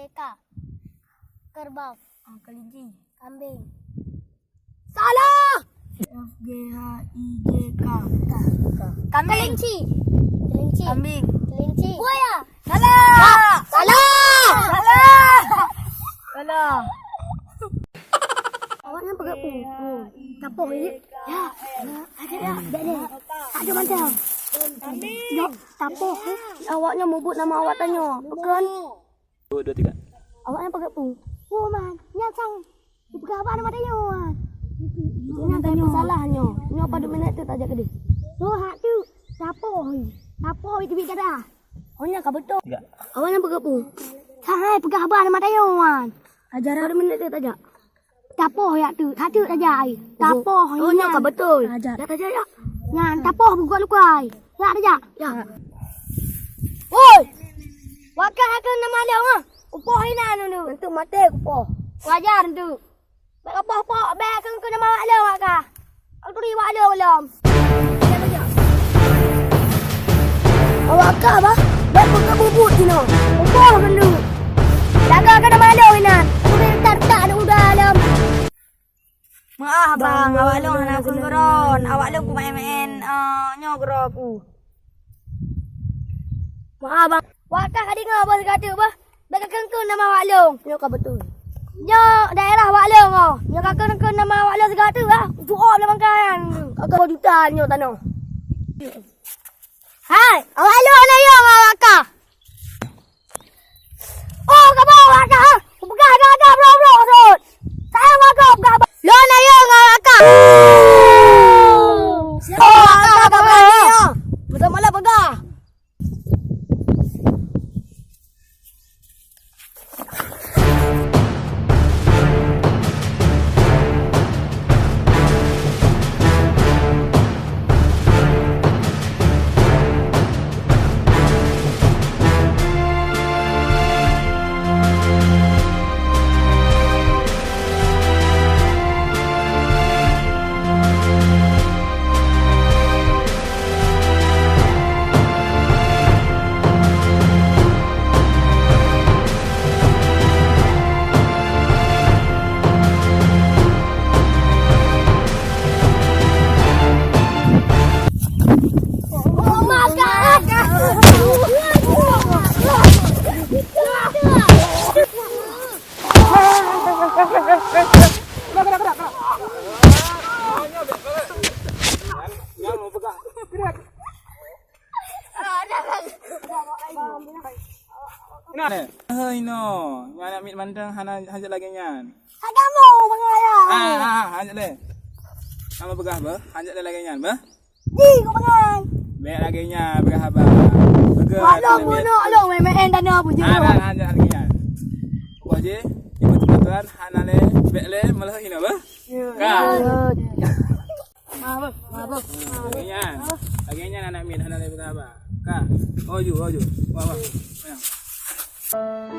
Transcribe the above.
Merdeka. Kerbau. Kelinci. Kambing. Salah. FGHIJK. Kambing. Kelinci. Kelinci. Kambing. Kelinci. Buaya. Salah. Salah. Salah. Awaknya pegang tapuk ini. Ya. Ada dah. Ada macam. Yok, tapuk. Awaknya mebut nama awak tanya. Pegang. 2, 2, 3. Awaknya pegang pun. Oh man, nyasang. Pegang apa nama tanya? Ini tanya salahnya. Ni apa 2 minit tu tak ajak ke dia? Tu hak tu. Tapuk. Tapuk itu bik dah. Oh ni kau betul. 3. Awaknya pegang pun. Hai, pegang apa nama tanya? Ajar 2 minit tu tak ajak. Tapoh ya tu, tak tu aja ai. Tapoh Oh, ni nyok betul. Dah aja ya. Ngan tapoh buat lukai. Ya aja. Ya. Oi. Wakah akan nama dia ah. Upoh ina nu. Untuk mati kupoh. Wajar tu. Bak apa bak kan nama mak dia wakah. Aku ri wak dia belum. Awak kah apa? Dah pegang bubut ni no. Upoh kan tu. Jaga kan nama dia ina. Aku ri tak ada dalam. Maaf bang, awak long nak aku geron. Awak long aku main-main nyo gero aku. Maaf bang. Wakah ka dengar apa kata apa? Bak kan nama wak long. Nyo kah betul. Nyo daerah wak long oh. Nyo kakak nama wak long segala ah. Suap lah makan. Agak 2 juta nyo tanah. Hai, awak long na yo wakah. Oh, ka bawa wakah. Pegah gagah bro sud. Saya wakah pegah. Lo na yo wakah. Oh, agak apa ni? Betul malah pegah. Hei no, nak mit mandang hana hajat lagi nyan. Ada mau mengaya. Hajat le. Nama begah ba? Hajat le lagi nyan ba? Di kau pengai. Baik lagi nyan begah ba. Begah. Walau bunuh lo main tanah punya. Hajat lagi nyan. Buat je. Ibu tuan hana le, baik le malah ina ba? Ka. Mabuk. Lagi nyan anak mit hana le begah ba. Ka. Oju. Wah. Ayang.